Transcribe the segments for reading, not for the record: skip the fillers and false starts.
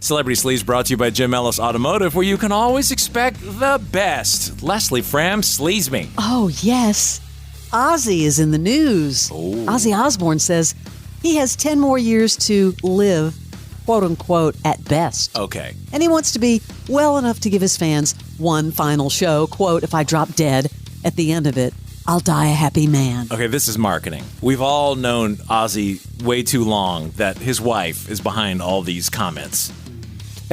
Celebrity Sleaze brought to you by Jim Ellis Automotive, where you can always expect the best. Leslie, Fram, sleaze me. Oh, yes. Ozzy is in the news. Oh. Ozzy Osbourne says he has 10 more years to live, quote unquote, at best. Okay. And he wants to be well enough to give his fans one final show. Quote, if I drop dead at the end of it, I'll die a happy man. Okay, this is marketing. We've all known Ozzy way too long that his wife is behind all these comments.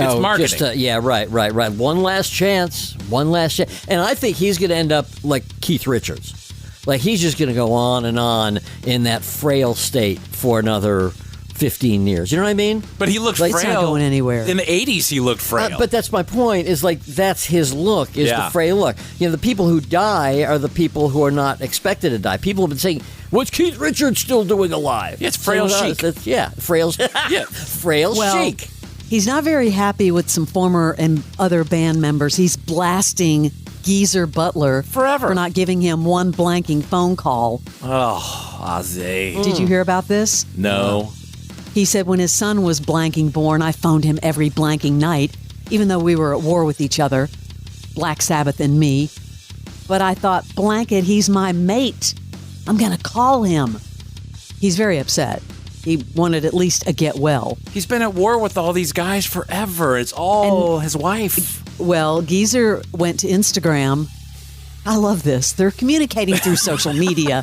It's marketing. Right. One last chance. And I think he's going to end up like Keith Richards. Like, he's just going to go on and on in that frail state for another 15 years. You know what I mean? But he looked Like, frail. it's not going anywhere. In the 80s, he looked frail. But that's my point, is like, that's his look, is the frail look. You know, the people who die are the people who are not expected to die. People have been saying, what's Keith Richards still doing alive? Yeah, it's frail chic. Frail chic. He's not very happy with some former and other band members. He's blasting Geezer Butler forever for not giving him one blanking phone call. Oh, Ozzy. Did you hear about this? No. He said when his son was blanking born, I phoned him every blanking night, even though we were at war with each other, Black Sabbath and me. But I thought, blanket, he's my mate. I'm going to call him. He's very upset. He wanted at least a get well. He's been at war with all these guys forever. It's all his wife. Well, Geezer went to Instagram. I love this. They're communicating through social media.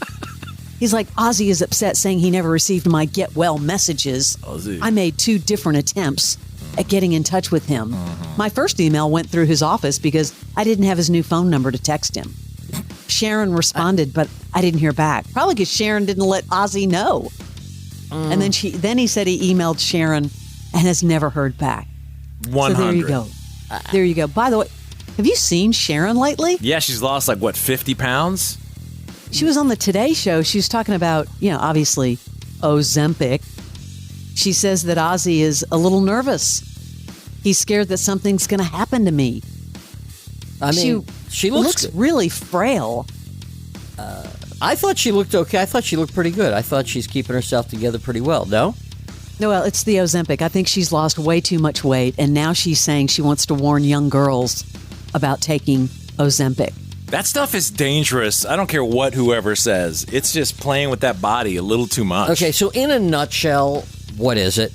He's like, Ozzy is upset saying he never received my get well messages. Ozzy. I made 2 different attempts at getting in touch with him. My first email went through his office because I didn't have his new phone number to text him. Sharon responded, but I didn't hear back. Probably because Sharon didn't let Ozzy know. And then he said he emailed Sharon and has never heard back. 100. So there you go. There you go. By the way, have you seen Sharon lately? Yeah, she's lost 50 pounds? She was on the Today Show. She was talking about, obviously, Ozempic. She says that Ozzy is a little nervous. He's scared that something's going to happen to me. I mean, she looks really frail. I thought she looked okay. I thought she looked pretty good. I thought she's keeping herself together pretty well. No? No, well, it's the Ozempic. I think she's lost way too much weight, and now she's saying she wants to warn young girls about taking Ozempic. That stuff is dangerous. I don't care what whoever says. It's just playing with that body a little too much. Okay, so in a nutshell, what is it?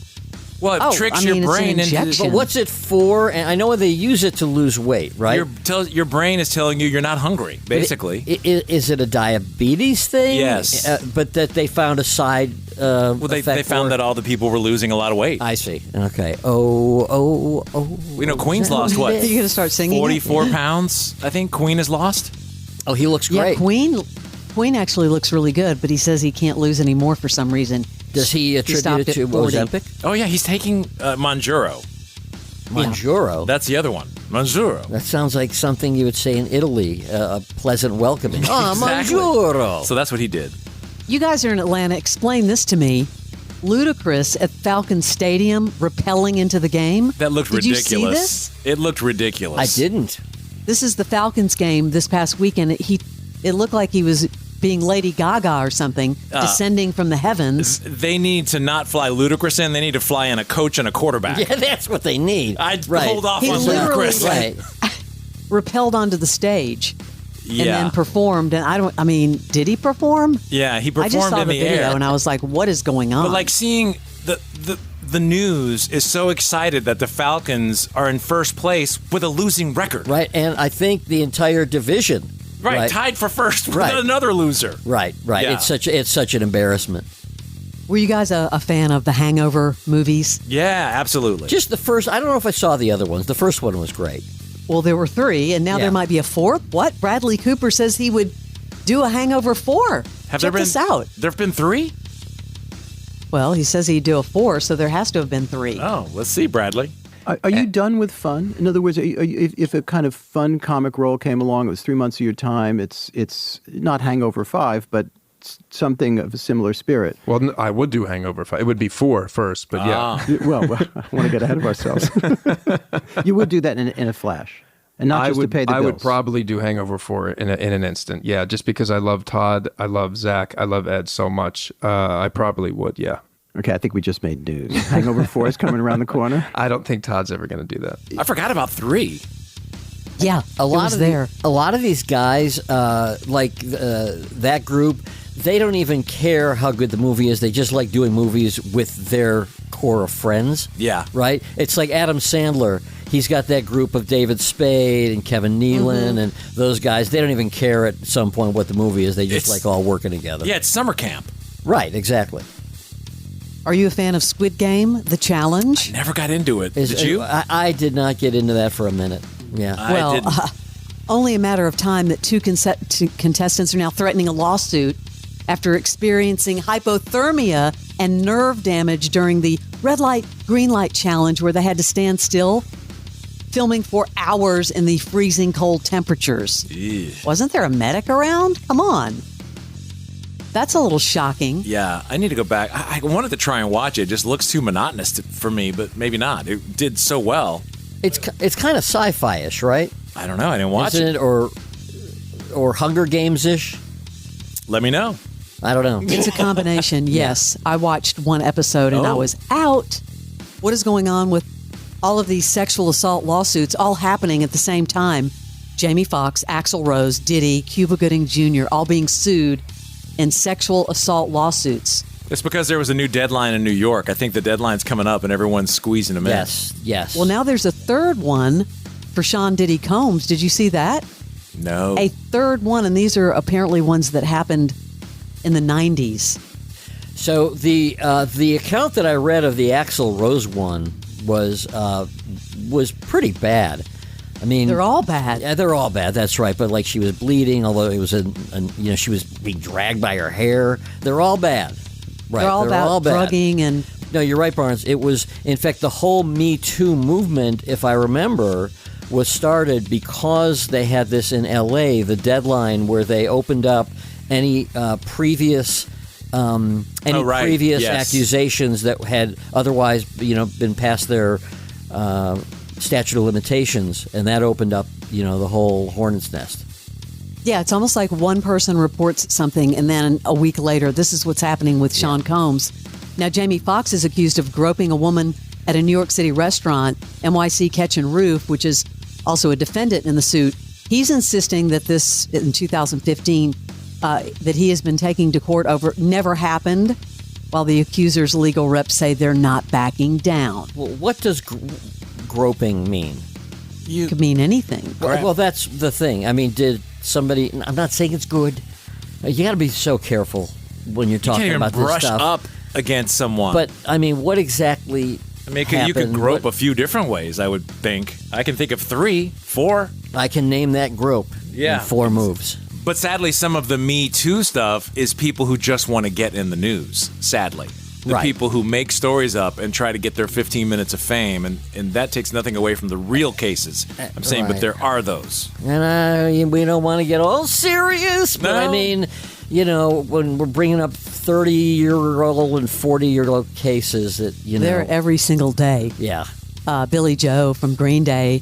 Well, it tricks your brain into... But what's it for? And I know they use it to lose weight, right? Your brain is telling you you're not hungry, basically. Is it a diabetes thing? Yes. But that they found a side they found that all the people were losing a lot of weight. I see. Okay. Oh. Queen's lost what? Are you going to start singing 44 pounds, I think Queen has lost. Oh, he looks great. Yeah, Queen actually looks really good, but he says he can't lose any more for some reason. Does he attribute it to Ozempic? Oh, yeah, he's taking Monjuro. Monjuro? That's the other one. Monjuro. That sounds like something you would say in Italy, a pleasant welcoming. Exactly. Monjuro! So that's what he did. You guys are in Atlanta. Explain this to me. Ludacris at Falcons Stadium rappelling into the game. That looked ridiculous. Did you see this? It looked ridiculous. I didn't. This is the Falcons game this past weekend. It looked like he was being Lady Gaga or something, descending from the heavens. They need to not fly Ludacris in. They need to fly in a coach and a quarterback. Yeah, that's what they need. I'd hold off on Ludacris. Right. Rappelled onto the stage. Yeah. And then performed. And did he perform? Yeah, he performed I just saw in the video air. and I was like, what is going on? But seeing the news is so excited that the Falcons are in first place with a losing record. Right, and I think the entire division. Right, tied for first with another loser. Right. Yeah. It's such an embarrassment. Were you guys a fan of the Hangover movies? Yeah, absolutely. Just the first. I don't know if I saw the other ones. The first one was great. Well, there were 3, and now there might be a 4th. What? Bradley Cooper says he would do a Hangover 4. Check this out. There have been 3? Well, he says he'd do a 4, so there has to have been 3. Oh, let's see, Bradley. Are you done with fun? In other words, if a kind of fun comic role came along, it was 3 months of your time, it's not Hangover 5, but something of a similar spirit. Well, I would do Hangover 5. It would be 4 first, but yeah. Well, I want to get ahead of ourselves. You would do that in a flash, and not just to pay the bills. I would probably do Hangover 4 in an instant, yeah, just because I love Todd, I love Zach, I love Ed so much. I probably would, yeah. Okay, I think we just made news. Hangover 4 is coming around the corner. I don't think Todd's ever going to do that. I forgot about 3. Yeah, a lot of these guys, that group, they don't even care how good the movie is. They just like doing movies with their core of friends. Yeah. Right? It's like Adam Sandler. He's got that group of David Spade and Kevin Nealon and those guys. They don't even care at some point what the movie is. They just like all working together. Yeah, it's summer camp. Right, exactly. Are you a fan of Squid Game, The Challenge? I never got into it. Did you? I did not get into that for a minute. Yeah. Well, only a matter of time that two contestants are now threatening a lawsuit after experiencing hypothermia and nerve damage during the red light, green light challenge where they had to stand still, filming for hours in the freezing cold temperatures. Ew. Wasn't there a medic around? Come on. That's a little shocking. Yeah, I need to go back. I wanted to try and watch it. It just looks too monotonous for me, but maybe not. It did so well. It's kind of sci-fi-ish, right? I don't know. I didn't watch it. Or Hunger Games-ish? Let me know. I don't know. It's a combination, yes. I watched one episode and I was out. What is going on with all of these sexual assault lawsuits all happening at the same time? Jamie Foxx, Axl Rose, Diddy, Cuba Gooding Jr. all being sued in sexual assault lawsuits. It's because there was a new deadline in New York. I think the deadline's coming up and everyone's squeezing them in. Yes. Well, now there's a third one for Sean Diddy Combs. Did you see that? No. A third one, and these are apparently ones that happened in the 90s. So the account that I read of the Axl Rose one was pretty bad. I mean, they're all bad. Yeah, they're all bad. That's right. But like, she was bleeding, although it was she was being dragged by her hair. They're all bad. Right. They're all about drugging and. No, you're right, Barnes. It was, in fact, the whole Me Too movement, if I remember, was started because they had this in L.A. The deadline where they opened up any previous accusations that had otherwise been past their statute of limitations, and that opened up the whole hornet's nest. Yeah, it's almost like one person reports something and then a week later this is what's happening with Sean Combs. Now Jamie Foxx is accused of groping a woman at a New York City restaurant, NYC Catch and Roof, which is also a defendant in the suit. He's insisting that this in 2015 that he has been taking to court over never happened, while the accuser's legal reps say they're not backing down. Well, what does groping mean? It could mean anything. Well, that's the thing. I mean, did somebody... I'm not saying it's good. You got to be so careful when you're talking about this stuff. You can't even brush up against someone. But, I mean, what exactly happened? You could grope a few different ways, I would think. I can think of 3, 4. I can name that grope in 4 moves. But sadly, some of the Me Too stuff is people who just want to get in the news, sadly. The people who make stories up and try to get their 15 minutes of fame, and that takes nothing away from the real cases. I'm saying, but there are those. And we don't want to get all serious, but I mean, when we're bringing up 30-year-old and 40-year-old cases that, They're every single day. Yeah. Billy Joe from Green Day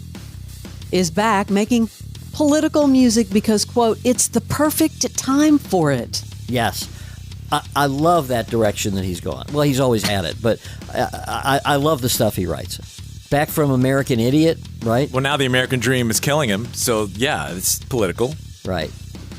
is back making political music because, quote, it's the perfect time for it. Yes. I love that direction that he's gone. Well, he's always had it, but I love the stuff he writes. Back from American Idiot, right? Well, now the American Dream is killing him, so yeah, it's political. Right.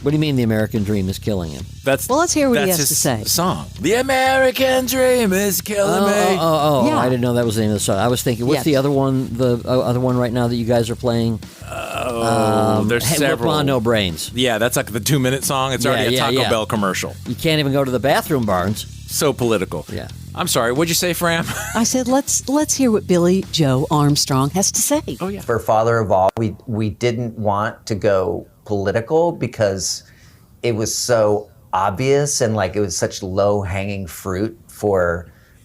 What do you mean the American Dream is killing him? Well, let's hear what he has to say. Song. The American Dream is killing me. Oh, yeah. I didn't know that was the name of the song. I was thinking, what's the other one? The other one right now that you guys are playing? There's several. On No Brains. Yeah, that's like the 2-minute song. It's already a Taco Bell commercial. You can't even go to the bathroom, Barnes. So political. Yeah. I'm sorry. What'd you say, Fram? I said let's hear what Billy Joe Armstrong has to say. Oh yeah. For Father of All, we didn't want to go political because it was so obvious and like it was such low-hanging fruit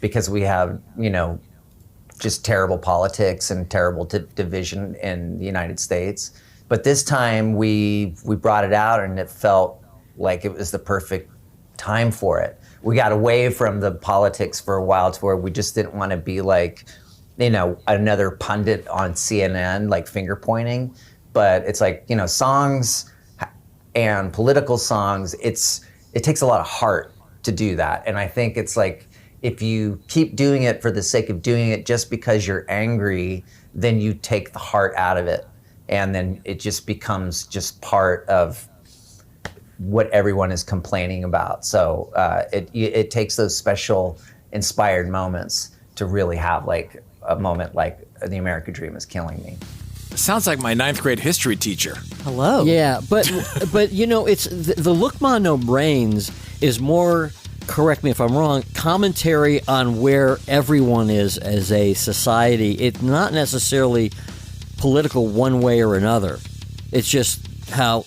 because we have just terrible politics and terrible division in the United States. But this time we brought it out and it felt like it was the perfect time for it. We got away from the politics for a while to where we just didn't want to be like, another pundit on CNN, like finger pointing. But it's like, songs and political songs, it takes a lot of heart to do that. And I think it's like, if you keep doing it for the sake of doing it just because you're angry, then you take the heart out of it. And then it just becomes just part of what everyone is complaining about. So it takes those special inspired moments to really have like a moment like the American Dream is killing me. Sounds like my 9th grade history teacher. Hello. Yeah, but it's the Look Ma No Brains is more, correct me if I'm wrong, commentary on where everyone is as a society. It's not necessarily political one way or another. It's just how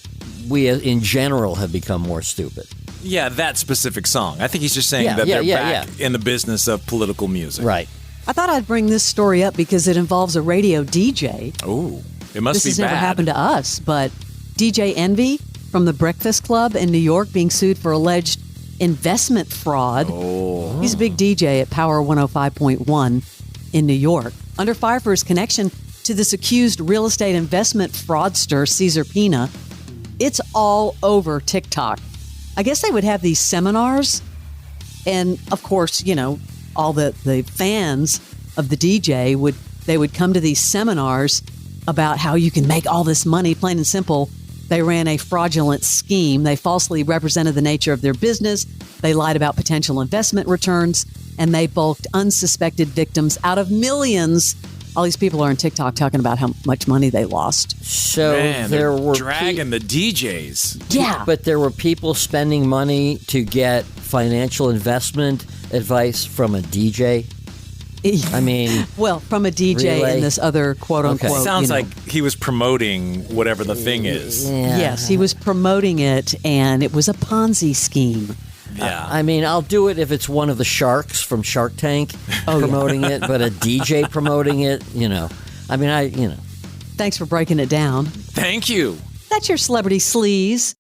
we in general have become more stupid. Yeah, that specific song. I think he's just saying that they're back in the business of political music. Right. I thought I'd bring this story up because it involves a radio DJ. Oh, it must This be has bad. never happened to us, but DJ Envy from the Breakfast Club in New York being sued for alleged investment fraud. Oh. He's a big DJ at Power 105.1 in New York. Under fire for his connection to this accused real estate investment fraudster, Cesar Pina. It's all over TikTok. I guess they would have these seminars, and of course, you know, all the fans of the DJ would come to these seminars about how you can make all this money. Plain and simple, they ran a fraudulent scheme. They falsely represented the nature of their business. They lied about potential investment returns, and they bulked unsuspected victims out of millions. All these people are on TikTok talking about how much money they lost. So Man, there they're were dragging the DJs. Yeah. but there were people spending money to get financial investment advice from a DJ. I mean, well, from a DJ really? and this other quote-unquote. Okay. Sounds you know, like he was promoting whatever the thing is. yeah. Yes, he was promoting it, and it was a Ponzi scheme. Yeah. I mean, I'll do it if it's one of the sharks from Shark Tank promoting it, but a DJ promoting it, you know. I mean, Thanks for breaking it down. Thank you. That's your Celebrity Sleaze.